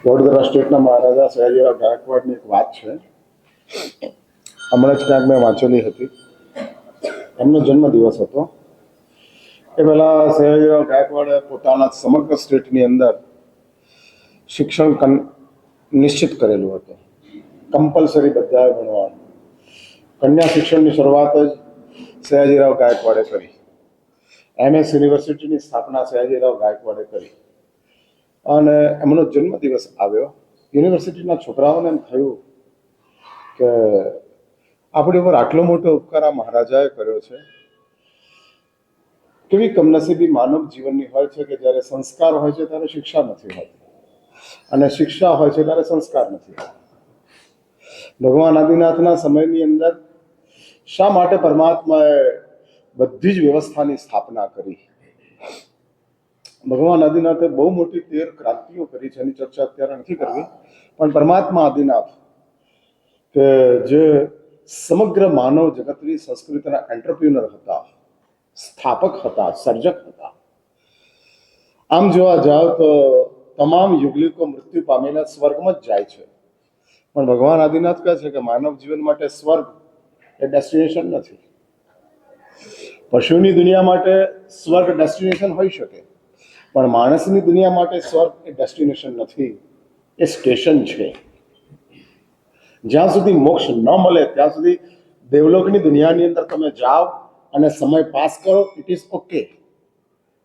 વડોદરા સ્ટેટના મહારાજા સયાજીરાવ ગાયકવાડની એક વાત છે, હમણાં જ ક્યાંક મેં વાંચેલી હતી. એમનો જન્મદિવસ હતો. એ પહેલાં સયાજીરાવ ગાયકવાડે પોતાના સમગ્ર સ્ટેટની અંદર શિક્ષણ નિશ્ચિત કરેલું હતું. કમ્પલસરી બધાએ ભણવાનું. કન્યા શિક્ષણની શરૂઆત જ સયાજીરાવ ગાયકવાડે કરી. MS યુનિવર્સિટીની સ્થાપના સયાજીરાવ ગાયકવાડે કરી અને એમનો જન્મદિવસ આવ્યો. યુનિવર્સિટીના છોકરાઓને એમ થયું કે આપણી ઉપર આટલો મોટો ઉપકાર આ મહારાજાએ કર્યો છે. કેવી કમનસીબી માનવ જીવનની હોય છે કે જ્યારે સંસ્કાર હોય છે ત્યારે શિક્ષા નથી હોતી અને શિક્ષા હોય છે ત્યારે સંસ્કાર નથી હોતા. ભગવાન આદિનાથના સમયની અંદર શા માટે પરમાત્માએ બધી જ વ્યવસ્થાની સ્થાપના કરી? ભગવાન આદિનાથે બહુ મોટી 13 ક્રાંતિઓ કરી છે, એની ચર્ચા અત્યારે નથી કરવી. પણ પરમાત્મા આદિનાથ કે જે સમગ્ર માનવ જગતની સંસ્કૃતિના એન્ટરપ્રિન્યોર હતા, સ્થાપક હતા, સર્જક હતા. આમ જોવા જાવ તો તમામ યુગલિકો મૃત્યુ પામેલા સ્વર્ગમાં જ જાય છે. પણ ભગવાન આદિનાથ કહે છે કે માનવ જીવન માટે સ્વર્ગ એ ડેસ્ટિનેશન નથી. પશુની દુનિયા માટે સ્વર્ગ ડેસ્ટિનેશન હોઈ શકે, પણ માણસની દુનિયા માટે સ્વર્ગ એ ડેસ્ટિનેશન નથી, એ સ્ટેશન છે. જ્યાં સુધી મોક્ષ ન મળે ત્યાં સુધી દેવલોકની દુનિયાની અંદર તમે જાઓ અને સમય પાસ કરો, ઇટ ઇઝ ઓકે,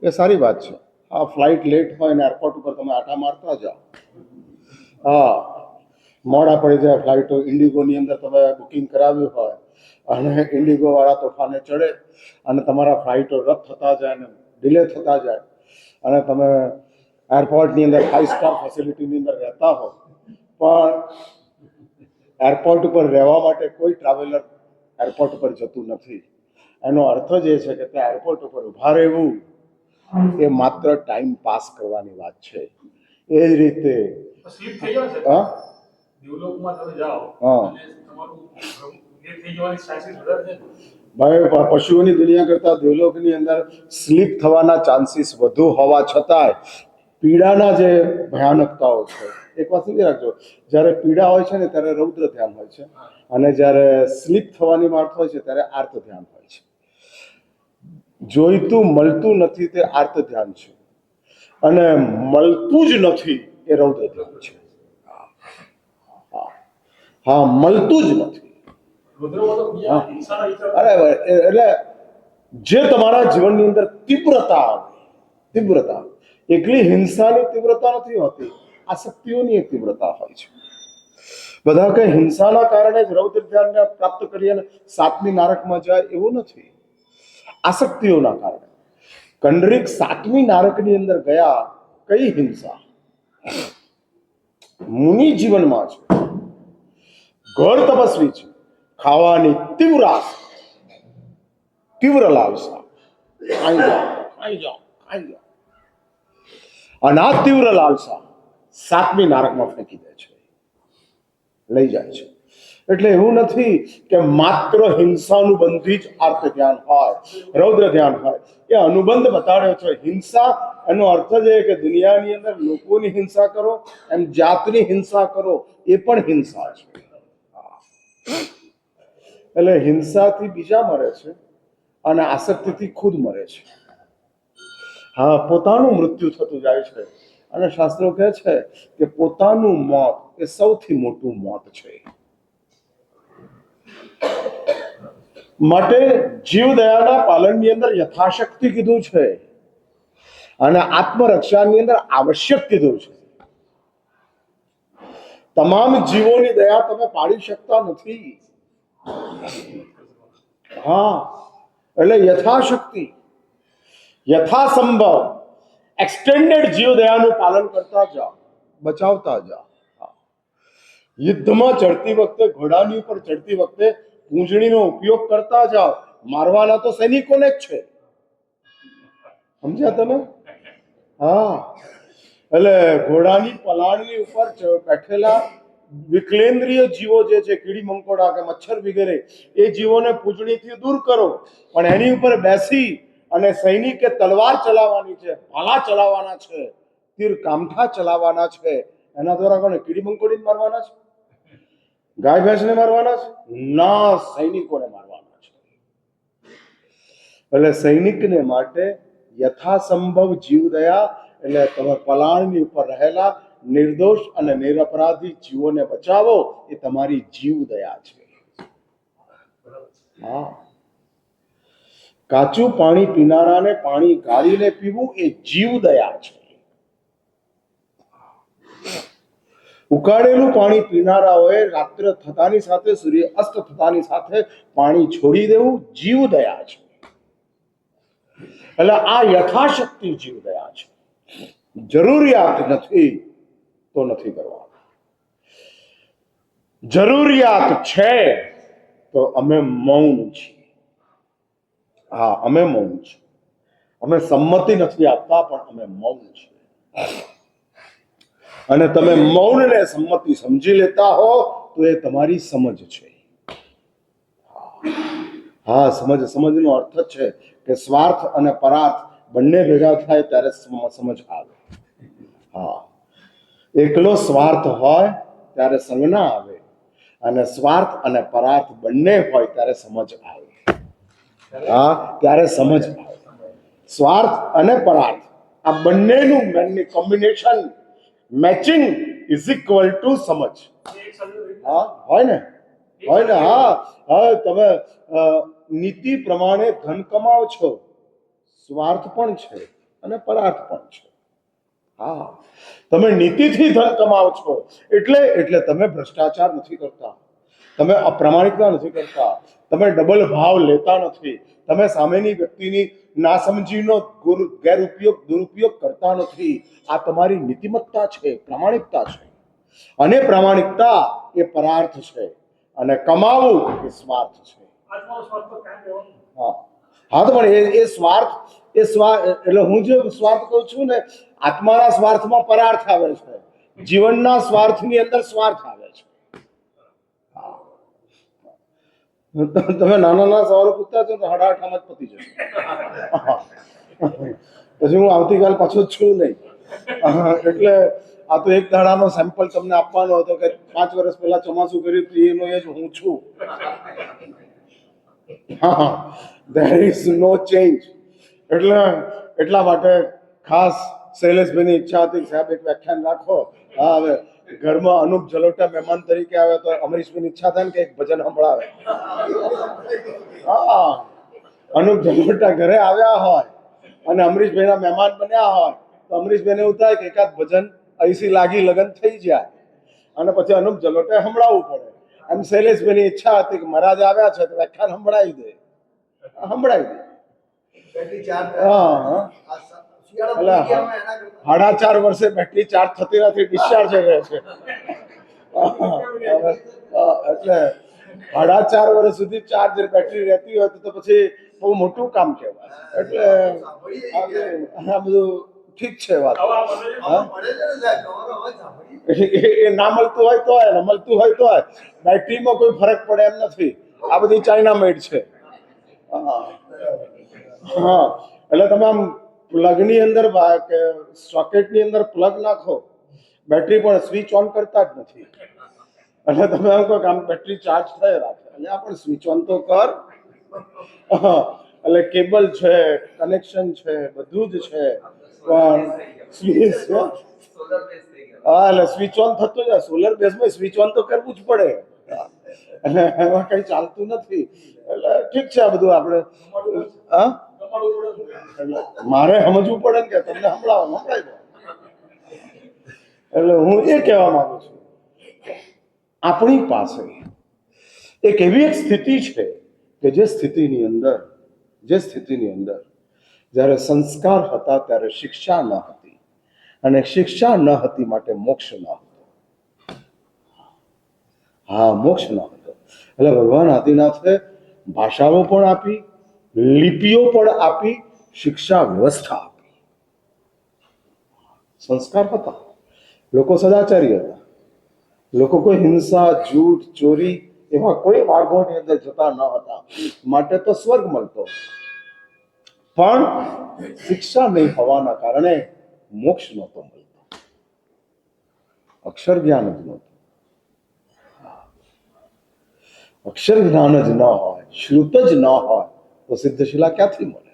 એ સારી વાત છે. આ ફ્લાઇટ લેટ હોય અને એરપોર્ટ ઉપર તમે આટા મારતા જાઓ, હા મોડા પડી જાય ફ્લાઇટો. ઇન્ડિગોની અંદર તમે બુકિંગ કરાવ્યું હોય અને ઇન્ડિગો વાળા તોફાને ચડે અને તમારા ફ્લાઇટો રદ થતા જાય અને ડિલે થતા જાય અને તમે એરપોર્ટની અંદર 5 સ્ટાર ફેસિલિટીની અંદર રહેતા હો, પણ એરપોર્ટ ઉપર રહેવા માટે કોઈ ટ્રાવેલર એરપોર્ટ ઉપર જતું નથી. એનો અર્થ જ એ છે કે ત્યાં એરપોર્ટ ઉપર ઊભા રહેવું એ માત્ર ટાઈમ પાસ કરવાની વાત છે. એ જ રીતે હા ભાઈ, પશુઓની દુનિયા કરતા દેવલોકની અંદર સ્લીપ થવાના ચાન્સીસ વધુ હોવા છતાંય પીડાના જે ભયાનકતાઓ છે, એક વાત સમજી રાખજો, જ્યારે પીડા હોય છે ને ત્યારે રૌદ્ર ધ્યાન હોય છે અને જ્યારે સ્લીપ થવાની વાત હોય છે ત્યારે આર્ત ધ્યાન હોય છે. જોઈતું મળતું નથી તે આર્ત ધ્યાન છે અને મળતું જ નથી એ રૌદ્ર ધ્યાન છે. હા, મળતું જ નથી. અરે એટલે જે તમારા જીવનની અંદર તીવ્રતા એકલી હિંસાની તીવ્રતા નથી હોતી, આસક્તિઓની એક તીવ્રતા હોય છે. બધા કઈ હિંસાના કારણે જ રૌદ્ર ધ્યાનને પ્રાપ્ત કરી અને 7મી નારકમાં જાય એવું નથી. આસક્તિઓના કારણે કંડરીક 7મી નારકની અંદર ગયા. કઈ હિંસા? મુનિ જીવનમાં છે, ઘોર તપસ્વી છે, ખાવાની તીવ્ર લાલસા, ખાઈ જાઓ. અને આ તીવ્ર લાલસા 7મી નારકમાં ફેંકી દે છે, લઈ જાય છે. એટલે એવું નથી કે માત્ર હિંસાનુબંધી જ આર્ત ધ્યાન હોય, રૌદ્ર ધ્યાન હોય. એ અનુબંધ બતાડ્યો છે. હિંસા એનો અર્થ જ એ કે દુનિયાની અંદર લોકોની હિંસા કરો, એમ જાતની હિંસા કરો, એ પણ હિંસા છે. એટલે હિંસાથી બીજા મરે છે અને આસક્તિથી ખુદ મરે છે. હા, પોતાનું મૃત્યુ થતું જાય છે અને શાસ્ત્રો કહે છે કે પોતાનું મોત એ સૌથી મોટું મોત છે. માટે જીવદયાના પાલનની અંદર યથાશક્તિ કીધું છે અને આત્મરક્ષાની અંદર આવશ્યક કીધું છે. તમામ જીવોની દયા તમે પાડી શકતા નથી. હા, એટલે યથાશક્તિ, યથાસંભવ એક્સટેન્ડેડ જીવદયાનું પાલન કરતા જાઓ, બચાવતા જાઓ. યુદ્ધમાં ચડતી વખતે, ઘોડાની ઉપર ચડતી વખતે પૂંછડીનો ઉપયોગ કરતા જાઓ. મારવાના તો સૈનિકોને જ છે, સમજ્યા તમે? હા, એટલે ઘોડાની પલાળની ઉપર બેઠેલા વિકલેન્દ્રિય જીવો જે છે, કીડી મંકોડા કે મચ્છર વગેરે, એ જીવોને પૂંછડીથી દૂર કરો, પણ એની ઉપર બેસી અને સૈનિકે તલવાર ચલાવવાની છે, ભાલા ચલાવવાના છે, તીર કામઠા ચલાવવાના છે, એના દ્વારા કોને કીડી મંકોડીને મારવાના છે, ગાય ભેંસને મારવાના છે? ના, સૈનિકોને મારવાના છે. એટલે સૈનિકને માટે યથાસંભવ જીવદયા, એટલે તમે પલાણની ઉપર રહેલા નિર્દોષ અને નિરપરાધી જીવોને બચાવો, એ તમારી જીવદયા છે. હા, કાચું પાણી પીનારાને પાણી ગાળીને પીવું એ જીવદયા છે. ઉકાળેલું પાણી પીનારાઓએ રાત્રે થતાની સાથે, સૂર્ય અસ્ત થતાની સાથે પાણી છોડી દેવું જીવદયા છે. એટલે આ યથાશક્તિ જીવદયા છે. જરૂરિયાત નથી તો નથી કરવા, જરૂરિયાત છે તો અમે મૌન છીએ. હા, અમે મૌન છીએ. અમે સંમતિ નથી આપતા, પણ અમે મૌન છીએ. અને તમે મૌનને સંમતિ સમજી લેતા હો તો એ તમારી સમજ છે. હા, સમજનો અર્થ છે કે સ્વાર્થ અને પરાર્થ બંને ભેગા થાય ત્યારે સમજ આવે. હા, એકલો સ્વાર્થ હોય ત્યારે સંજ્ઞા આવે, અને સ્વાર્થ અને પરાર્થ બંને હોય ત્યારે સમજ આવે. હા, ત્યારે સમજ આવે. સ્વાર્થ અને પરાર્થ આ બંનેનું combination, matching is equal to સમજ. હા, હોય ને? હોય ને? હા, હવે તમે નીતિ પ્રમાણે ધન કમાવ છો, સ્વાર્થ પણ છે અને પરાર્થ પણ છે. હા, તમે નીતિથી ધન કમાવ છો એટલે તમે ભ્રષ્ટાચાર નથી કરતા, તમે અપ્રામાણિકતા નથી કરતા, તમે ડબલ ભાવ લેતા નથી, તમે સામેની વ્યક્તિની નાસમજીનો દુરુપયોગ કરતા નથી. આ તમારી નીતિમત્તા છે, પ્રામાણિકતા છે. અને પ્રામાણિકતા એ પરાર્થ છે, અને કમાવું એ સ્વાર્થ છે. હા, હા, તો પણ એ સ્વાર્થ એટલે હું જે સ્વાર્થ કહું છું ને, આત્માના સ્વાર્થમાં પરાર્થ આવે છે, જીવનના સ્વાર્થની અંદર સ્વાર્થ આવે છે. તમે નાના સવાલો પૂછતા છો તો હડાઠામ જ પતી જશે. પછી હું આવતીકાલ પાછો છું નહીં. એટલે આ તો એક દાડાનો સેમ્પલ તમને આપવાનો હતો કે 5 વર્ષ પહેલા ચોમાસું કર્યું હતું, એનો એ જ હું છું. હા, there is no change. એટલા માટે ખાસ શૈલેષભાઈની ઈચ્છા હતી, સાહેબ એક વ્યાખ્યાન રાખો. હા, હવે ઘરમાં અનુપ જલોટા મહેમાન તરીકે આવે તો અમરીશભાઈની ઈચ્છા થાય ને કે એક ભજન સંભળાવે. હા, અનુપ જલોટા ઘરે આવ્યા હોય અને અમરીશભાઈના મહેમાન બન્યા હોય તો અમરીશભાઈને એવું થાય કે એકાદ ભજન અહીંથી લાગી લગન થઈ જાય, અને પછી અનુપ જલોટે સંભળાવવું પડે. એમ શૈલેષભાઈની ઈચ્છા હતી કે મહારાજ આવ્યા છે તો વ્યાખ્યાન સંભળાવી દે. હા, એટલે 4.5 વર્ષે બેટરી ચાર્જ થતી નથી, ડિસ્ચાર્જ રહે છે. એટલે 4.5 વર્ષ સુધી ચાર્જ બેટરી રહેતી હોય તો પછી બહુ મોટું કામ કહેવાય. એટલે આ બધું ઠીક છે વાત. એ ના મળતું હોય તો હોય, મળતું હોય તો હોય, બેટરીમાં કોઈ ફરક પડે એમ નથી. આ બધી ચાઇના મેડ છે. હા, એટલે તમે આમ પ્લગની અંદર સોકેટની અંદર પ્લગ નાખો, બેટરી પણ સ્વિચ ઓન કરતા જ નથી. એટલે તમે એમ કહો કે આમ બેટરી ચાર્જ થઈ રાખે, એટલે આ પણ સ્વિચ ઓન તો કર. એટલે કેબલ છે, કનેક્શન છે, બધું જ છે, પણ સ્વિચ, હા, એટલે સ્વિચ ઓન થતું જાય. સોલર બેઝમાં સ્વિચ ઓન તો કરવું જ પડે, એટલે એમાં કઈ ચાલતું નથી. એટલે ઠીક છે, આ બધું આપણે હા મારે સમજવું પડે ને કે તમને સંભળાવી દો. એટલે હું એ કહેવા માંગુ છું, આપણી પાસે એક એવી એક સ્થિતિ છે કે જે સ્થિતિની અંદર જ્યારે સંસ્કાર હતા ત્યારે શિક્ષા ન હતી, અને શિક્ષા ન હતી માટે મોક્ષ ન હતો. હા, મોક્ષ ન હતો. એટલે ભગવાન આદિનાથે ભાષાઓ પણ આપી, લિપિઓ પણ આપી, શિક્ષા વ્યવસ્થા આપી. સંસ્કાર હતા, લોકો સદાચારી હતા, લોકો કોઈ હિંસા, જૂઠ, ચોરી એવા કોઈ માર્ગોની અંદર જતા ન હતા, માટે તો સ્વર્ગ મળતો. પણ શિક્ષા નહીં હોવાના કારણે મોક્ષ નહોતો મળતો, અક્ષર જ્ઞાન જ નહોતું. અક્ષર જ્ઞાન જ ન હોય, શ્રુત જ ન હોય તો સિદ્ધશિલા ક્યાંથી મળે?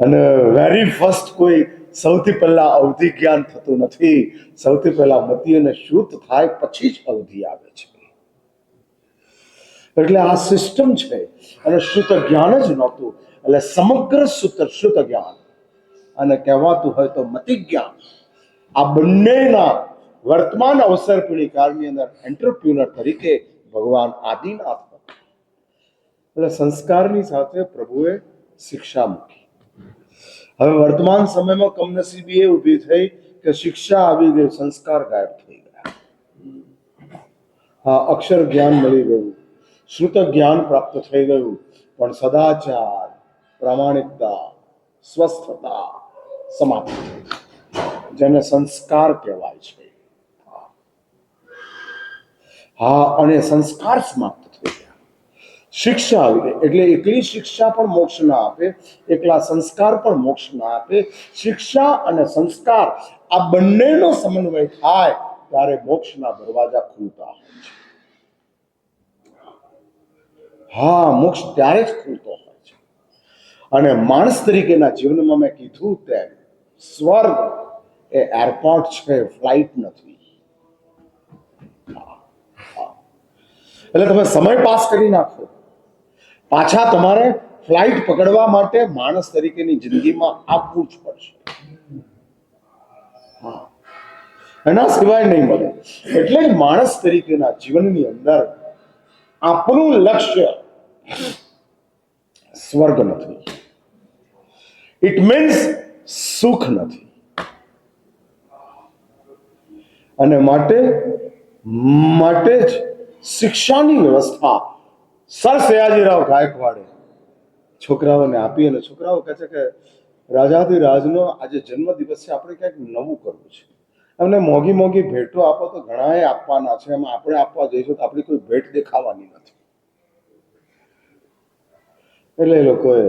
અને વેરી ફર્સ્ટ કોઈ સૌથી પહેલા અવધિ જ્ઞાન થતું નથી. સૌથી પહેલા મતિ અને શ્રુત થાય પછી જ અવધિ આવે છે. એટલે આ સિસ્ટમ છે. અને શ્રુત જ્ઞાન જ નહોતું, એટલે સમગ્ર શ્રુત જ્ઞાન અને કહેવાતું હોય તો મતિ જ્ઞાન, આ બંનેના વર્તમાન અવસર પેઢી કાળની અંદર એન્ટરપ્રિન્યોર તરીકે ભગવાન આદિનાથ હતા. એટલે સંસ્કારની સાથે પ્રભુએ શિક્ષા મૂકી. હવે વર્તમાન સમયમાં કમનસીબી એ ઊભી થઈ કે શિક્ષા આવી ગઈ, સંસ્કાર ગાયબ થઈ ગયા. હા, અક્ષર જ્ઞાન મળી ગયું, શ્રુત જ્ઞાન પ્રાપ્ત થઈ ગયું, પણ સદાચાર, પ્રામાણિકતા, સ્વસ્થતા સમાપ્ત થઈ, જેને સંસ્કાર કહેવાય છે. હા, અને સંસ્કાર સમાપ્ત થઈ ગયા. શિક્ષા આવી ગઈ એટલે એકલી શિક્ષા પણ મોક્ષ ના આપે, એકલા સંસ્કાર પણ મોક્ષ ના આપે. શિક્ષા અને સંસ્કાર આ બંનેનો સમન્વય થાય ત્યારે મોક્ષના દરવાજા ખુલતા હોય છે. હા, મોક્ષ ત્યારે જ ખુલતો હોય છે. અને માણસ તરીકેના જીવનમાં મેં કીધું તેમ સ્વર્ગ એ એરપોર્ટ છે, ફ્લાઇટ નથી. એટલે તમે સમય પાસ કરી નાખો, પાછા તમારે ફ્લાઇટ પકડવા માટે માણસ તરીકેની જિંદગીમાં આપવું જ પડશે. એના સિવાય નહીં મળે. એટલે જ માણસ તરીકેના જીવનની અંદર આપણું લક્ષ્ય સ્વર્ગ નથી. ઇટ મીન્સ સુખ નથી. અને માટે જ શિક્ષાની વ્યવસ્થા સર સયાજીરાવ ગાયકવાડે છોકરાઓને આપી. અને છોકરાઓ કહે છે કે રાજાધિરાજનો આજે જન્મદિવસ છે, આપણે કંઈક નવું કરવું છે. એમને મોંઘી મોંઘી ભેટો આપો તો ઘણાએ આપવાના છે, એમાં આપણે આપવા જઈશું તો આપણી કોઈ ભેટ દેખાવાની નથી. એટલે એ લોકોએ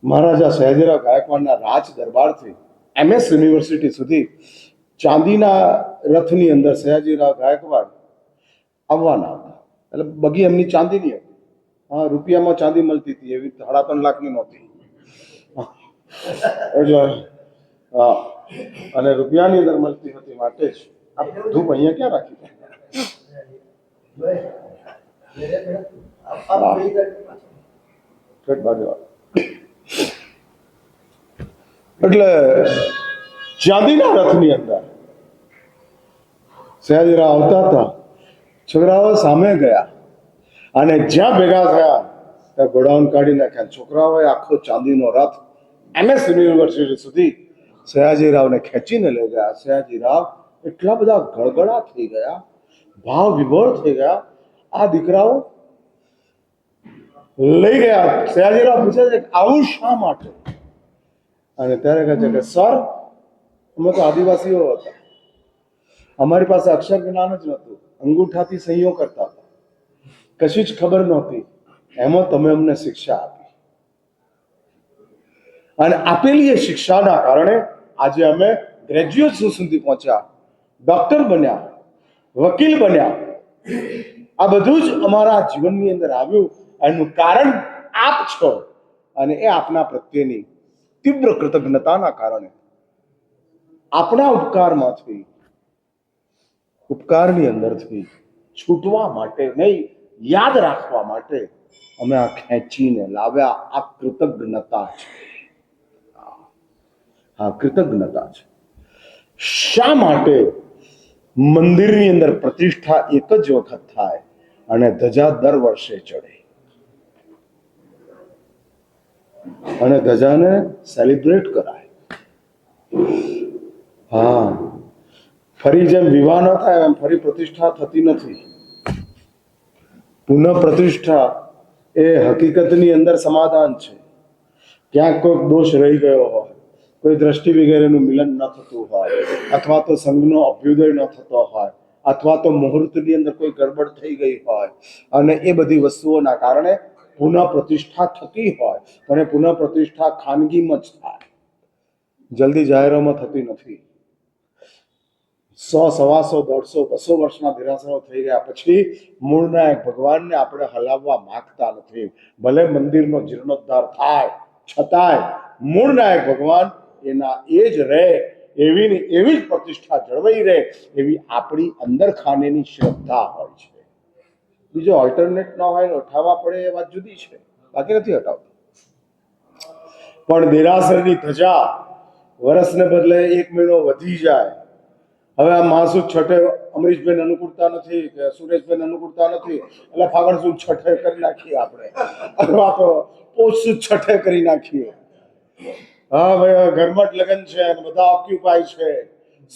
મહારાજા સયાજીરાવ ગાયકવાડના રાજ દરબારથી MS યુનિવર્સિટી સુધી ચાંદીના રથની અંદર સયાજીરાવ ગાયકવાડ આવવાના હતા. એટલે બગી એમની ચાંદીની હતી. હા, રૂપિયામાં ચાંદી મળતી હતી, એવી 3.5 લાખની નહોતી. એટલે હા, અને રૂપિયાની અંદર મળતી હતી, માટે જ આ ધૂપ અહીંયા ક્યાં રાખી? એટલે ચાંદીના રથની અંદર સયાજીરાવ આવતા હતા. છોકરાઓ સામે ગયા અને જ્યાં ભેગા થયા ત્યાં ગોડાઉન કાઢી નાખ્યા. છોકરાઓએ આખો ચાંદીનો રથ MS યુનિવર્સિટી સુધી સયાજીરાવને ખેંચીને લઈ ગયા. સયાજીરાવ એટલા બધા ગળગળા થઈ ગયા, ભાવ વિભોર થઈ ગયા. આ દીકરાઓ લઈ ગયા. સયાજીરાવ પૂછે છે આવું શા માટે? અને ત્યારે કહે છે કે સર, અમે તો આદિવાસીઓ હતા, અમારી પાસે અક્ષર જ્ઞાન જ નહોતું, અંગૂઠાથી સહીઓ કરતા હતા, કશી જ ખબર નહોતી. એમાં તમે અમને શિક્ષા આપી, અને આપેલી એ શિક્ષાના કારણે આજે અમે ગ્રેજ્યુએટ સુધી પહોંચ્યા, ડોક્ટર બન્યા, વકીલ બન્યા. આ બધું જ અમારા જીવનની અંદર આવ્યું. એનું કારણ આપ છો, અને એ આપના પ્રત્યેની તીવ્ર કૃતજ્ઞતાના કારણે આપણા ઉપકારની અંદરથી છૂટવા માટે નહીં, યાદ રાખવા માટે અમે આ ખેંચીને લાવ્યા. આ કૃતજ્ઞતા છે. હા, કૃતજ્ઞતા છે. શા માટે મંદિરની અંદર પ્રતિષ્ઠા એક જ વખત થાય અને ધજા દર વર્ષે ચડે, અને ધજાને સેલિબ્રેટ કરાય? હા, ફરી જેમ વિવાહ ન થાય એમ ફરી પ્રતિષ્ઠા થતી નથી. પુનઃ પ્રતિષ્ઠા એ હકીકતની અંદર સમાધાન છે. ક્યાંક કોઈક દોષ રહી ગયો હોય, કોઈ દ્રષ્ટિ વગેરેનું મિલન ન થતું હોય, અથવા તો સંઘનો અભ્યુદય ન થતો હોય, અથવા તો મુહૂર્તની અંદર કોઈ ગડબડ થઈ ગઈ હોય અને એ બધી વસ્તુઓના કારણે પુનઃ પ્રતિષ્ઠા થતી હોય, પણ એ પુનઃ પ્રતિષ્ઠા ખાનગીમાં જ થાય, જલ્દી જાહેરોમાં થતી નથી. 100, 125, 150, 200 વર્ષના દેરાસરો થઈ ગયા પછી મૂળના એક ભગવાનને આપણે હલાવવા માંગતા નથી. ભલે મંદિરનો જીર્ણોદ્ધાર થાય છતાંય મૂળના એક ભગવાન એના એ જ રહે, એવી ને એવી જ પ્રતિષ્ઠા જળવાઈ રહે, એવી આપણી અંદર ખાનેની શ્રદ્ધા હોય છે. બીજો ઓલ્ટરનેટ ન હોય ને ઉઠાવવા પડે એ વાત જુદી છે, બાકી નથી હટાવતું. પણ દેરાસરની ધજા વર્ષને બદલે 1 મહિનો વધી જાય. હવે આ મહાસુદ છઠે અમરીશભાઈ અનુકૂળતા નથી કે સુરેશભાઈ અનુકૂળતા નથી, એટલે ફાગણ સુદ છઠે કરી નાખીએ આપણે, અથવા તો પોષ સુદ છઠે કરી નાખીએ. હા ભાઈ, ઘરમાં જ લગ્ન છે અને બધા ઓક્યુપાય છે,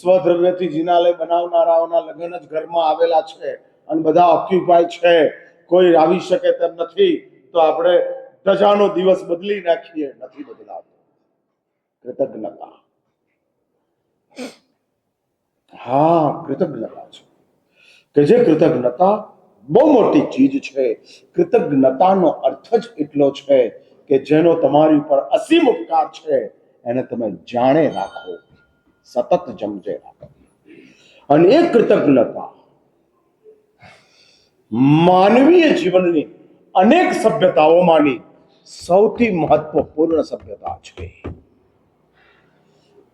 સ્વદ્રવ્યથી જિનાલય બનાવનારાઓના લગ્ન જ ઘરમાં આવેલા છે અને બધા ઓક્યુપાય છે, કોઈ આવી શકે તેમ નથી, તો આપણે ધજાનો દિવસ બદલી નાખીએ. નથી બદલાતો. કૃતજ્ઞતા, હા કૃતજ્ઞતા છે કે જે કૃતજ્ઞતા બહુ મોટી ચીજ છે. કૃતજ્ઞતાનો અર્થ જ એટલો છે કે જેનો તમારી ઉપર અસીમ ઉપકાર છે એને તમે જાણે રાખો, સતત જમજે રાખો. અને એ કૃતજ્ઞતા માનવીય જીવનની અનેક સભ્યતાઓમાંની સૌથી મહત્વપૂર્ણ સભ્યતા છે.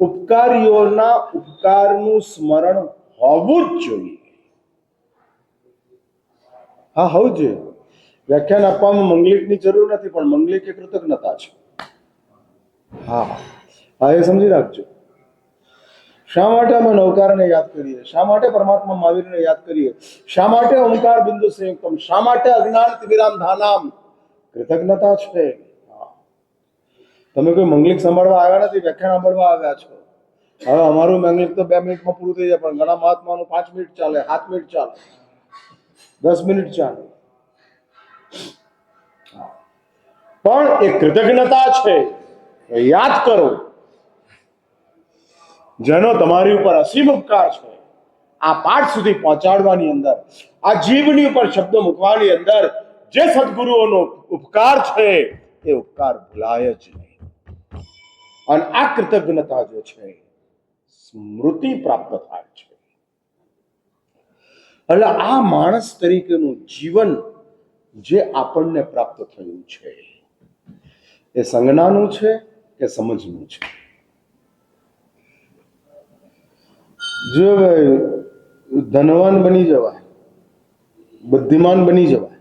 ઉપકારીઓના ઉપકારનું સ્મરણ હોવું જ જોઈએ. હા, હોવું જોઈએ. વ્યાખ્યાન આપવામાં મંગલિકની જરૂર નથી, પણ મંગલિક એ કૃતજ્ઞતા છે. હા હા, એ સમજી રાખજો. શા માટે અમે નવકારને યાદ કરીએ? શા માટે પરમાત્મા મહાવીરને યાદ કરીએ? શા માટે ઓમકાર બિંદુ સંયુક્તમ? શા માટે અજ્ઞાન તિમિરામ ધાનામ? કૃતજ્ઞતા છે. તમે કોઈ મંગલિક સંભાળવા આવ્યા નથી, વ્યાખ્યાન સાંભળવા આવ્યા છો. હવે અમારું મંગલિક તો 2 મિનિટમાં પૂરું થઈ જાય, પણ ઘણા મહાત્માનું 5 મિનિટ ચાલે, 7 મિનિટ ચાલે, 10 મિનિટ ચાલે. પણ એ કૃતજ્ઞતા છે. યાદ કરો, જેનો તમારી ઉપર અસીમ ઉપકાર છે. આ પાઠ સુધી પહોંચાડવાની અંદર, આ જીવની ઉપર શબ્દ મૂકવાની અંદર જે સદગુરુઓનો ઉપકાર છે એ ઉપકાર ભૂલાય જ નહીં. અને આ કૃતજ્ઞતા જે છે સ્મૃતિ પ્રાપ્ત થાય છે. એટલે આ માણસ તરીકેનું જીવન જે આપણને પ્રાપ્ત થયું છે એ સંજ્ઞાનું છે કે સમજનું છે? જો ભાઈ ધનવાન બની જવાય, બુદ્ધિમાન બની જવાય,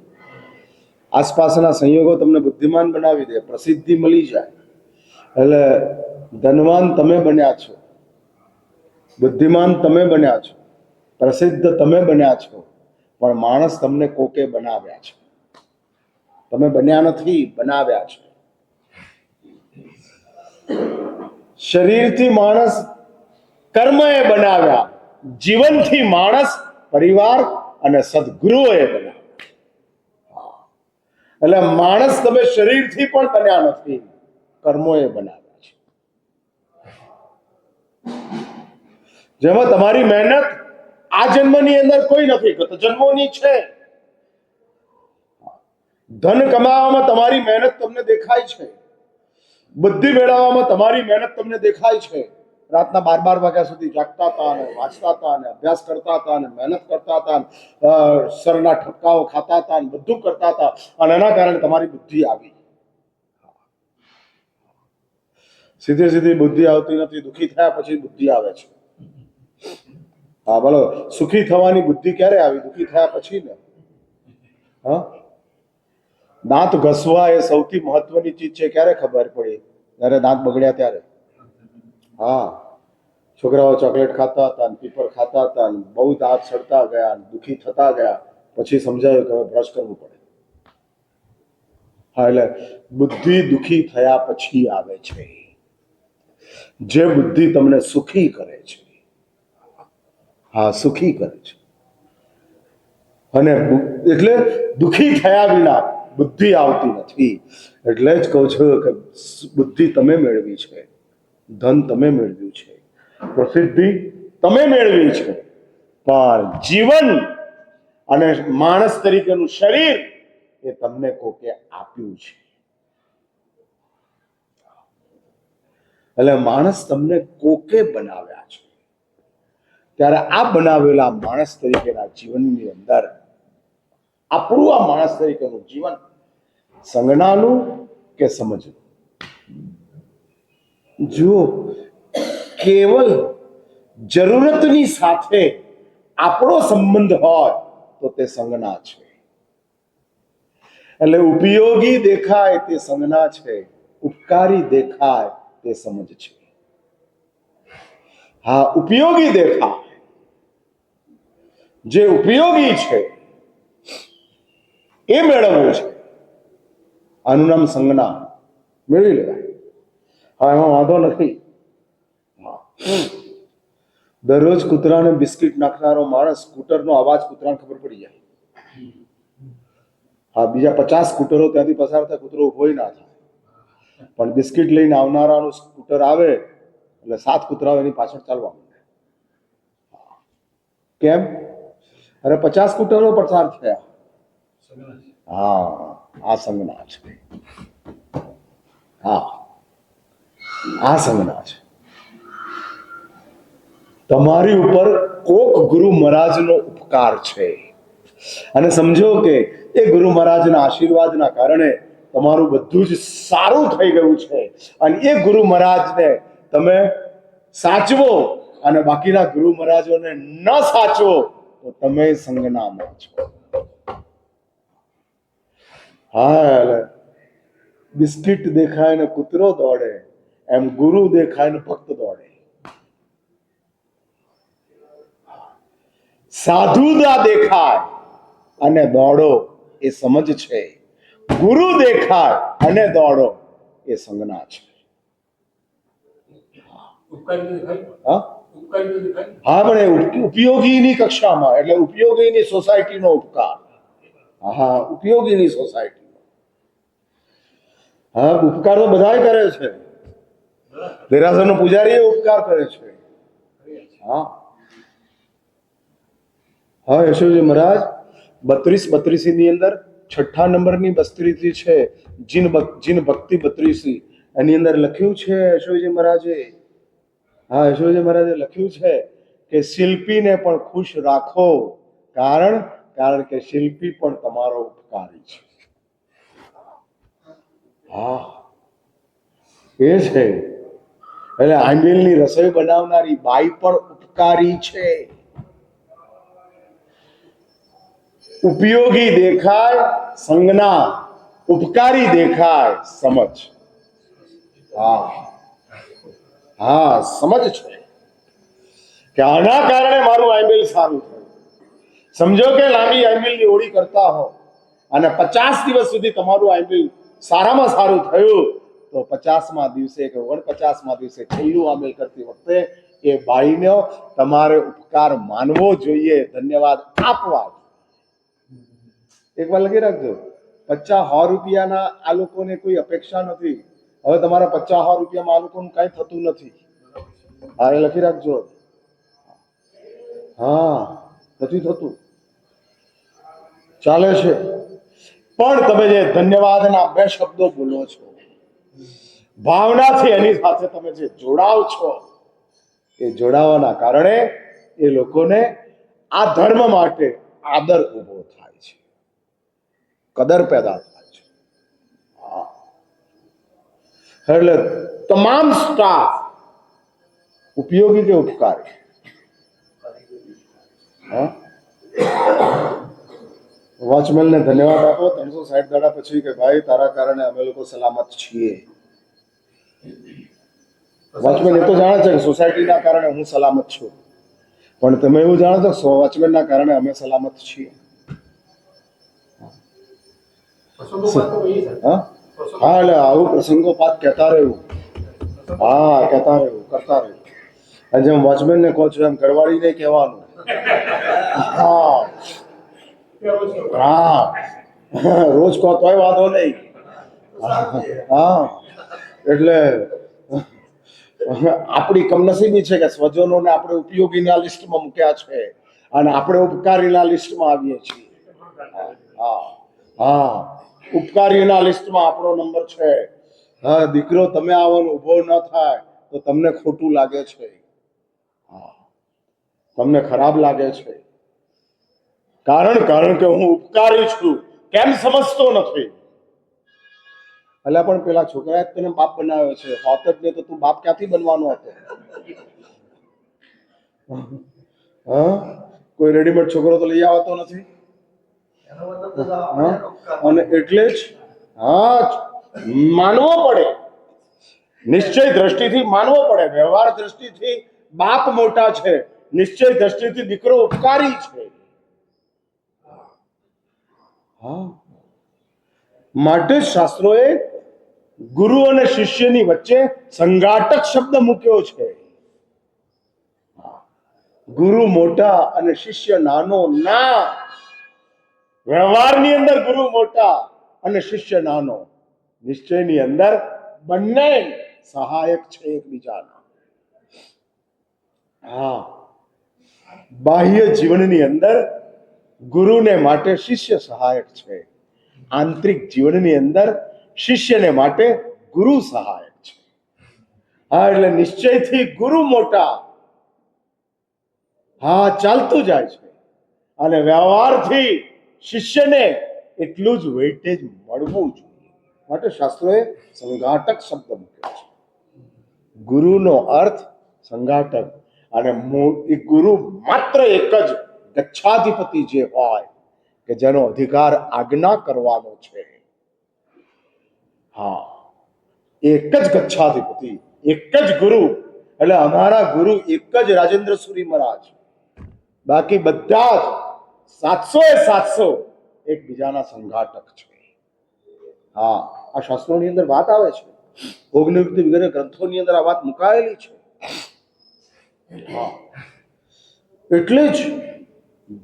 આસપાસના સંયોગો તમને બુદ્ધિમાન બનાવી દે, પ્રસિદ્ધિ મળી જાય, એટલે ધનવાન તમે બન્યા છો, બુદ્ધિમાન તમે બન્યા છો, પ્રસિદ્ધ તમે બન્યા છો, પણ માણસ તમને કોકે બનાવ્યા છે. તમે બન્યા નથી, બનાવ્યા છે. શરીરથી માણસ કર્મ એ બનાવ્યા, જીવનથી માણસ પરિવાર અને સદગુરુઓએ બનાવ્યા. એટલે માણસ તમે શરીરથી પણ બન્યા નથી, કર્મોએ બનાવ્યા છે. જેમાં તમારી મહેનત આ જન્મની અંદર કોઈ નથી, ગત જન્મોની છે. ધન કમાવામાં તમારી મહેનત તમને દેખાય છે, બુદ્ધિ મેળવવામાં તમારી મહેનત તમને દેખાય છે. રાતના 12 વાગ્યા સુધી જાગતા હતા અને વાંચતા હતા અને અભ્યાસ કરતા હતા અને મહેનત કરતા હતા, સરના ઠપકાઓ ખાતા હતા અને બધું કરતા હતા, અને એના કારણે તમારી બુદ્ધિ આવી. સીધી સીધી બુદ્ધિ આવતી નથી, દુઃખી થયા પછી બુદ્ધિ આવે છે. હા બોલો, સુખી થવાની બુદ્ધિ ક્યારે આવી? દુઃખી થયા પછી ને. હા, દાંત ઘસવા એ સૌથી મહત્વની ચીજ છે. ક્યારે ખબર પડી? જ્યારે દાંત બગડ્યા ત્યારે. હા, છોકરાઓ ચોકલેટ ખાતા હતા, પીપર ખાતા હતા, બહુ દાંત સડતા ગયા, દુઃખી થતા ગયા, પછી સમજાયું કે હવે બ્રશ કરવું પડે. હા, એટલે બુદ્ધિ દુઃખી થયા પછી આવે છે. જે બુદ્ધિ તમને સુખી કરે છે, હા સુખી કરે છે. અને એટલે દુઃખી થયા વિના બુદ્ધિ આવતી નથી. એટલે જ કહું છું કે બુદ્ધિ તમે મેળવી છે, ધન તમે મેળવ્યું છે, પ્રસિદ્ધિ તમે મેળવી છે, પણ જીવન અને માણસ તરીકેનું શરીર એ તમને કોકે આપ્યું છે. એટલે માણસ તમને કોકે બનાવ્યા છે. ત્યારે આ બનાવેલા માણસ તરીકેના જીવનની અંદર આપણું આ માણસ તરીકેનું જીવન સંજ્ઞાનું કે સમજનું? જુઓ, કેવલ જરૂરતની સાથે આપણો સંબંધ હોય તો તે સંજ્ઞા છે. એટલે ઉપયોગી દેખાય તે સંજ્ઞા છે, ઉપકારી દેખાય તે સમજ છે. હા, ઉપયોગી દેખાય, જે ઉપયોગી છે એ મેળવવું છે, આનું નામ સંજ્ઞા. મેળવી લેવાય. હા, એમાં વાંધો નથી. દરરોજ કૂતરાને બિસ્કિટ નાખનારો માણસ, સ્કૂટરનો અવાજ કૂતરાને ખબર પડી જાય. હા, બીજા 50 સ્કૂટરો ત્યાંથી પસાર થાય, કૂતરો ઉભોય ના થાય. પણ બિસ્કિટ લઈને આવનારાનું સ્કૂટર આવે એટલે 7 કૂતરાઓ એની પાછળ ચાલવા માંડે. કેમ? અરે 50 સ્કૂટરો પસાર થયા. હા, આ સંજ્ઞા છે. હા, આ સંજ્ઞા છે. તમારી ઉપર કોક ગુરુ મહારાજનો ઉપકાર છે અને સમજો કે એ ગુરુ મહારાજના આશીર્વાદના કારણે તમારું બધું જ સારું થઈ ગયું છે અને એ ગુરુ મહારાજને તમે સાચવો અને બાકીના ગુરુ મહારાજોને ન સાચવો તો તમે સંજ્ઞામાં છો. હા, બિસ્કિટ દેખાય ને કૂતરો દોડે, એમ ગુરુ દેખાય ને ભક્ત દોડે. સાધુતા દેખાય અને દોડો એ સમજ છે, ગુરુ દેખાય અને દોડો એ સંજ્ઞા છે. હા, પણ ઉપયોગીની કક્ષામાં, એટલે ઉપયોગીની સોસાયટીનો ઉપકાર. હા, ઉપયોગીની સોસાયટી. હા, ઉપકાર તો બધા કરે છે. દેરાસરનો પૂજારી ઉપકાર કરે છે. હા હા, યશોજી મહારાજ 32 ની અંદર 6ઠ્ઠા નંબરની 32 છે, જીન ભક્તિ 32 એની અંદર લખ્યું છે યશોજી મહારાજે. હા, યશોજી મહારાજે લખ્યું છે કે શિલ્પીને પણ ખુશ રાખો, કારણ કે શિલ્પી પણ તમારો ઉપકારી છે. હા, એ છે. એટલે આંબીલની રસોઈ બનાવનારી બાઈ પણ ઉપકારી છે. ઉપયોગી દેખાય સંજ્ઞા, ઉપકારી દેખાય સમજ. હા હા, સમજ છે કે આના કારણે મારું આંબીલ સારું થયું. સમજો કે લાંબી આંબીલની ઓળી કરતા હો અને 50 દિવસ સુધી તમારું આંબીલ સારામાં સારું થયું, તો 50મા દિવસે કે 49મા દિવસે છેલ્લું આંબીલ કરતી વખતે એ બાઈનો તમારે ઉપકાર માનવો જોઈએ, ધન્યવાદ આપવા. એકવાર લખી રાખજો, 50-100 રૂપિયાના આ લોકોને કોઈ અપેક્ષા નથી. હવે તમારા 50-100 રૂપિયામાં આ લોકોનું કઈ થતું નથી. હા, એ લખી રાખજો. હા, નથી થતું, ચાલે છે. પણ તમે જે ધન્યવાદના 2 શબ્દો બોલો છો, ભાવનાથી એની સાથે તમે જે જોડાવ છો, એ જોડાવાના કારણે એ લોકોને આ ધર્મ માટે આદર ઉભો થાય છે, કદર પેદા થાય છે. એટલે તમામ સ્ટાફ ઉપયોગી કે ઉપકારી? હા, વોચમેનને ધન્યવાદ આપો 360 દાડા પછી કે ભાઈ તારા કારણે અમે લોકો સલામત છીએ. વોચમેન એ તો જાણે છે કે સોસાયટીના કારણે હું સલામત છું, પણ તમે એવું જાણો છો વોચમેનના કારણે અમે સલામત છીએ. હા, એટલે આવું પ્રસંગોપાત કહેતા રહેવું. હા, કહેતા રહેવું, કરતા રહેવું. અને જેમ વોચમેનને કહો છો એમ ઘરવાળીને કહેવાનું. હા હા, રોજ કહો તોય વાંધો નહીં. હા, એટલે આપણી કમનસીબી છે કે સ્વજનોને આપણે ઉપયોગીના લિસ્ટમાં મૂક્યા છે અને આપણે ઉપકારીના લિસ્ટમાં આવીએ છીએ. હા હા, ઉપકારીના લિસ્ટમાં આપણો નંબર છે. હા દીકરો, તમે આવવાનો ઉભો ન થાય તો તમને ખોટું લાગે છે, હા તમને ખરાબ લાગે છે. કારણ કે હું ઉપકારી છું. કેમ સમજતો નથી? એટલે પણ પેલા છોકરાએ તને બાપ બનાવ્યો છે, હોત જ નહીં તો તું બાપ ક્યાંથી બનવાનો હતો? હા, કોઈ રેડીમેડ છોકરો તો લઈ આવતો નથી. અને એટલે જ હા માનવો પડે, નિશ્ચય દ્રષ્ટિથી માનવો પડે. વ્યવહાર દ્રષ્ટિથી બાપ મોટા છે, નિશ્ચય દ્રષ્ટિથી દીકરો ઉપકારી છે. હા, માટે જ શાસ્ત્રોએ ગુરુ અને શિષ્યની વચ્ચે સંઘાટક શબ્દ મૂક્યો છે. ગુરુ મોટા અને શિષ્ય નાનો ના. વ્યવહારની અંદર ગુરુ મોટા અને શિષ્ય નાનો, નિશ્ચયની અંદર બંને સહાયક છે એકબીજાના. હા, બાહ્ય જીવનની અંદર ગુરુને માટે શિષ્ય સહાયક છે, આંતરિક જીવનની અંદર શિષ્યને માટે ગુરુ સહાયક છે. હા, એટલે નિશ્ચયથી ગુરુ મોટા, હા ચાલતું જાય છે, અને વ્યવહારથી શિષ્યને એટલું જ વેઇટેજ મળવું જોઈએ. માટે શાસ્ત્રોએ સંઘાટક શબ્દ મૂક્યો છે. ગુરુનો અર્થ સંઘાટક, અને એ ગુરુ માત્ર એક જ ગચ્છાધિપતિ જે હોય કે જેનો અધિકાર આજ્ઞા કરવાનો છે. હા, એક જ ગચ્છાધિપતિ, એક જ ગુરુ. એટલે અમારા ગુરુ એક જ રાજેન્દ્ર સુરી મહારાજ, બાકી બધા જ 700 એકબીજાના સંઘાટક છે. હા, આ શાસ્ત્રોની અંદર વાત આવે છે, ઓગ્નિવૃત્તિ વગેરે ગ્રંથોની અંદર આ વાત મુકાયેલી છે. હા, એટલે જ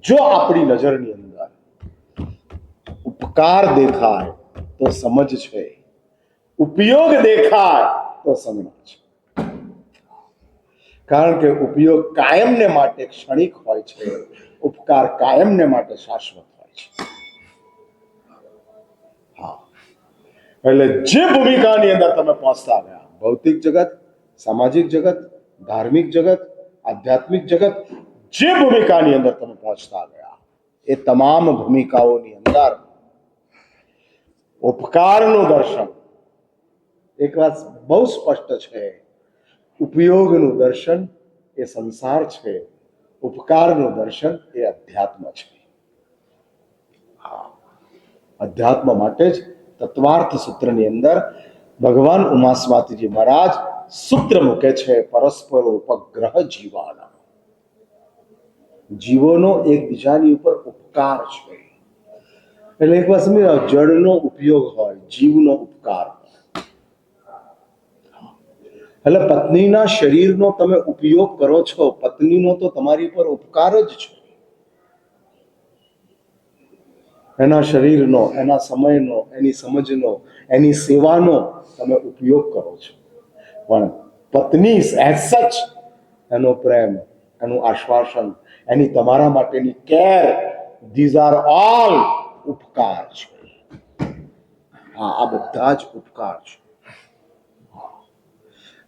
જો આપણી નજરની અંદર ઉપકાર દેખાય તો સમજ છે, ઉપયોગ દેખાય તો સમજ છે. કારણ કે ઉપયોગ કાયમને માટે ક્ષણિક હોય છે, ઉપકાર કાયમને માટે શાશ્વત હોય છે. હા, એટલે જે ભૂમિકાની અંદર તમે પહોંચતા ગયા, ભૌતિક જગત, સામાજિક જગત, ધાર્મિક જગત, આધ્યાત્મિક જગત, જે ભૂમિકાની અંદર તમે પહોંચતા ગયા, એ તમામ ભૂમિકાઓની અંદર ઉપકારનું દર્શન, એક વાત બહુ સ્પષ્ટ છે, ઉપયોગનું દર્શન એ સંસાર છે, ઉપકારનું દર્શન એ અધ્યાત્મ છે. હા, અધ્યાત્મ માટે જ તત્વાર્થ સૂત્રની અંદર ભગવાન ઉમાસ્વાતીજી મહારાજ સૂત્ર મૂકે છે, પરસ્પર ઉપગ્રહ જીવાના. જીવોનો એકબીજાની ઉપર ઉપકાર છે. એટલે એક વાર સમજો, જળનો ઉપયોગ હોય, જીવનો ઉપકાર. એટલે પત્નીના શરીરનો તમે ઉપયોગ કરો છો, પત્નીનો તો તમારી પર ઉપકાર જ છે. એના શરીરનો, એના સમયનો, એની સમજનો, એની સેવાનો તમે ઉપયોગ કરો છો. પણ પત્ની એઝ સચ, એનો પ્રેમ, એનું આશ્વાસન, એની તમારા માટેની કેર, ધીઝ આર ઓલ ઉપકાર છે. હા, આ બધા જ ઉપકાર છે.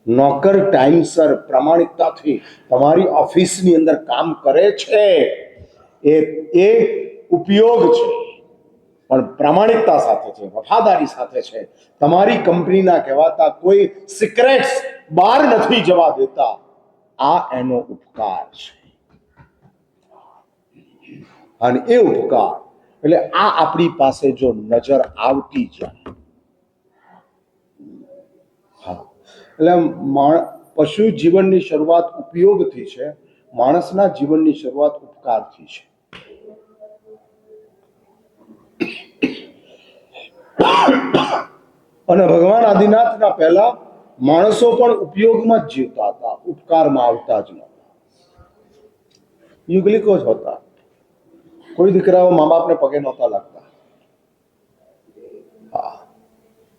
નોકર ટાઈમસર પ્રામાણિકતાથી તમારી ઓફિસની અંદર કામ કરે છે, એ ઉપયોગ છે, પણ પ્રામાણિકતા સાથે છે, વફાદારી સાથે છે. તમારી કંપનીના કહેવાતા કોઈ સિક્રેટ્સ બહાર નથી જવા દેતા, આ એનો ઉપકાર છે. અને એ ઉપકાર એટલે આ આપણી પાસે જો નજર આવતી જાય, હા, એટલે પશુ જીવનની શરૂઆત ઉપયોગથી છે, માણસના જીવનની શરૂઆત ઉપકારથી છે. અને ભગવાન આદિનાથના પહેલા માણસો પણ ઉપયોગમાં જ જીવતા હતા, ઉપકારમાં આવતા જ નહોતા. યુગલિકો જ હતા. કોઈ દીકરાઓ મા બાપને પગે નહોતા લાગતા.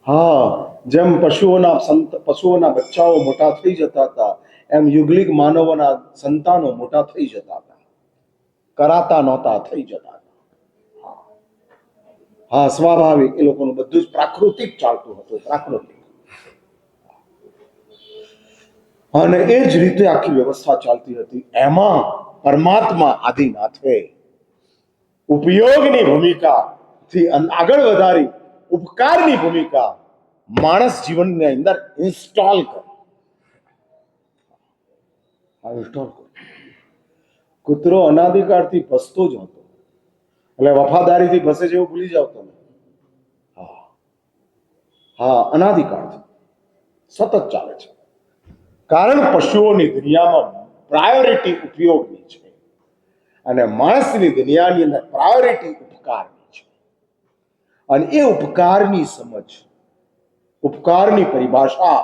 હા, જેમ પશુઓના બચ્ચાઓ મોટા થઈ જતા હતા, એમ યુગલિક માનવોના સંતાનો મોટા થઈ જતા હતા. કરાતા નહોતા, થઈ જતા. હા, સ્વાભાવિક. એ લોકોનું બધું જ પ્રાકૃતિક ચાલતું હતું, પ્રાકૃતિક. અને એ જ રીતે આખી વ્યવસ્થા ચાલતી હતી. એમાં પરમાત્મા આદિનાથે ઉપયોગની ભૂમિકાથી આગળ વધારી ઉપકારની ભૂમિકા માણસ જીવનની અંદર ઇન્સ્ટોલ કરી. કૂતરો અનાદિકાળથી ભસતો જ હતો, એટલે વફાદારીથી ભસે છે એવું ભૂલી જાવ તમે. હા, અનાદિકાળથી સતત ચાલે છે. કારણ પશુઓની દુનિયામાં પ્રાયોરિટી ઉપયોગની છે અને માણસની દુનિયાની અંદર પ્રાયોરિટી ઉપકારની છે. અને એ ઉપકારની સમજ, ઉપકારની પરિભાષા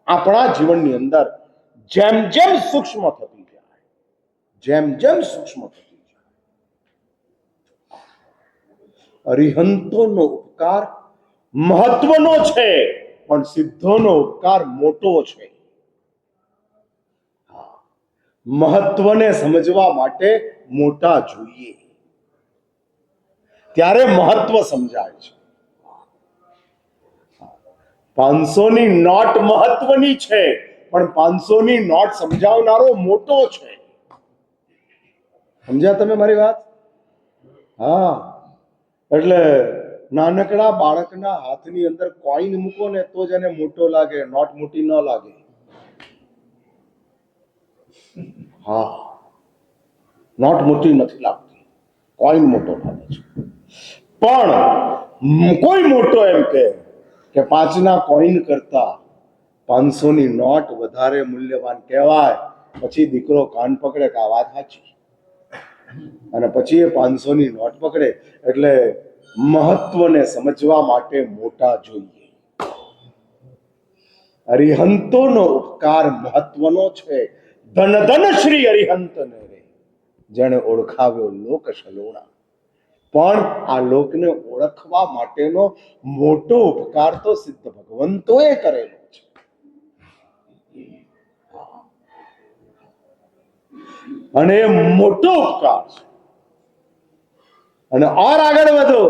આપણા જીવનની અંદર જેમ જેમ સૂક્ષ્મ થતી જાય, જેમ જેમ સૂક્ષ્મ થતી જાય, અરિહંતોનો ઉપકાર મહત્વનો છે, પણ સિદ્ધોનો ઉપકાર મોટો છે. મહત્વને સમજવા માટે મોટા જોઈએ, ત્યારે મહત્વ સમજાય છે. 500 ની નોટ મહત્વની છે, પણ 500 ની નોટ સમજાવનારો મોટો છે. સમજ્યા તમે મારી વાત? હા, એટલે નાનકડા બાળકના હાથની અંદર કોઈન મૂકો ને તો જ એને મોટો લાગે, નોટ મોટી ન લાગે. હા, નોટ મોટી નથી લાગતી, કોઈન મોટો લાગે છે. પણ કોઈ મોટો એમ કે 5ના કોઈન કરતા 500 ની નોટ વધારે મૂલ્યવાન કહેવાય. પછી દીકરો કાન પકડે કે આ વાત સાચી, અને પછી એ 500 ની નોટ પકડે. એટલે મહત્વને સમજવા માટે મોટા જોઈએ. અરિહંતોનો ઉપકાર મહત્વનો છે. ધન ધન શ્રી અરિહંત ને રે, જેને ઓળખાવ્યો લોક સલોણા. પણ આ લોકને ઓળખવા માટેનો મોટો ઉપકાર તો સિદ્ધ ભગવંતોએ કરેલો છે. અને એ મોટો ઉપકાર છે. અને ઓર આગળ વધો,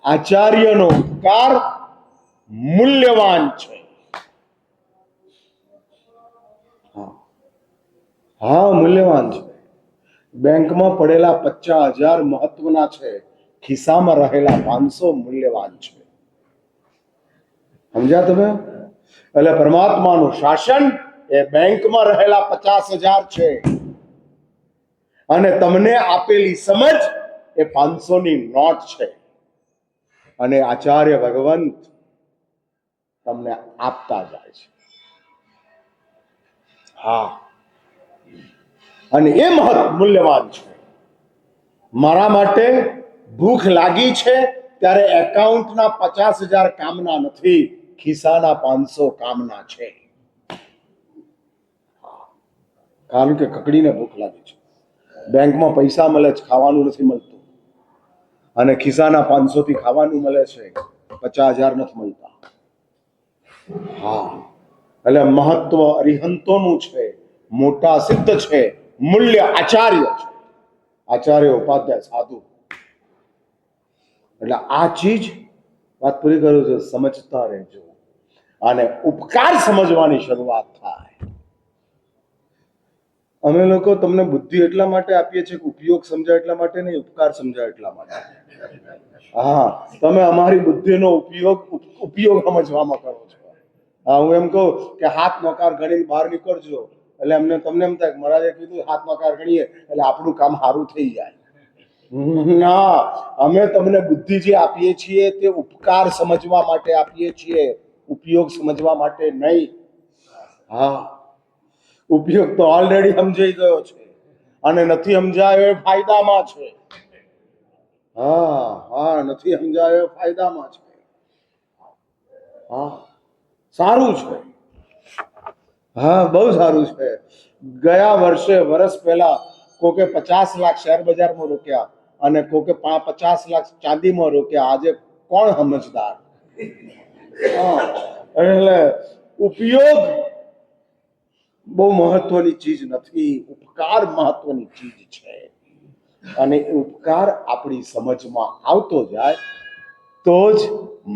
આચાર્યનો ઉપકાર મૂલ્યવાન છે. હા, મૂલ્યવાન છે. બેંકમાં પડેલા 50,000 મહત્વના છે, ખિસ્સામાં રહેલા 500 મૂલ્યવાન છે. સમજ્યા તમે? એટલે પરમાત્માનું શાસન એ બેંકમાં રહેલા 50,000 છે, અને તમને આપેલી સમજ એ 500 ની નોટ છે. અને આચાર્ય ભગવંત તમને આપતા જાય છે. હા, અને એ મૂલ્યવાન છે. મારા માટે ભૂખ લાગી છે ત્યારે એકાઉન્ટના 50,000 કામના નથી, ખિસ્સાના 500 કામના છે. કારણ કે કકડીને ભૂખ લાગી છે. બેંકમાં પૈસા મળે છે, ખાવાનું નથી મળતું, અને ખિસ્સાના 500 થી ખાવાનું મળે છે, 50,000 નથી મળતા. હા, એટલે મહત્વ અરિહંતોનું છે, મોટા સિદ્ધ છે, મૂલ્ય આચાર્ય છે, આચાર્ય ઉપાધ્યાય સાધુ. એટલે આ ચીજ વાત પૂરી કરું છું, સમજતા રહેજો. અને ઉપકાર સમજવાની શરૂઆત થાય. અમે લોકો તમને બુદ્ધિ એટલા માટે આપીએ છીએ કે ઉપયોગ સમજાય એટલા માટે નહીં, ઉપકાર સમજાય એટલા માટે. હા, તમે અમારી બુદ્ધિનો ઉપયોગ સમજવામાં કરો છો. હા, હું એમ કહું કે હાથ નોકાર ગણીને બહાર નીકળજો, એટલે તમને એમ થાય મહારાજે કીધું હાથ નોકાર ગણીએ એટલે આપણું કામ સારું થઈ જાય. ના, અમે તમને બુદ્ધિ જે આપીએ છીએ તે ઉપકાર સમજવા માટે આપીએ છીએ, ઉપયોગ સમજવા માટે નહીં. હા, ઉપયોગ તો ઓલરેડી સમજાઈ ગયો છે, અને નથી સમજાયો એ ફાયદામાં છે. હા હા, નથી સમજાયો એ ફાયદામાં છે. હા, સારું છે. હા, બહુ સારું છે. ગયા વર્ષ પહેલા કોકે 50 લાખ શેર બજારમાં રોક્યા, અને કોકે 50 લાખ ચાંદીમાં રોક્યા. આજે કોણ સમજદાર? એટલે ઉપયોગ બહુ મહત્વની ચીજ નથી, ઉપકાર મહત્વની ચીજ છે. અને એ ઉપકાર આપણી સમજમાં આવતો જાય તો જ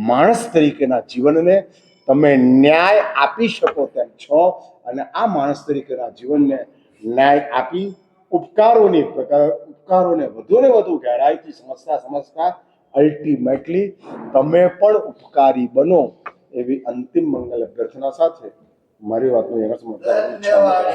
માણસ તરીકેના જીવનને તમે ન્યાય આપી શકો તેમ છો. અને આ માણસ તરીકેના જીવનને ન્યાય આપી ઉપકારોને વધુ ને વધુ ગહેરાઈથી સમજતા અલ્ટિમેટલી તમે પણ ઉપકારી બનો એવી અંતિમ મંગલ અભ્યર્થના સાથે મારી વાતનું અહીંયા સમાપ્ત કરું છું.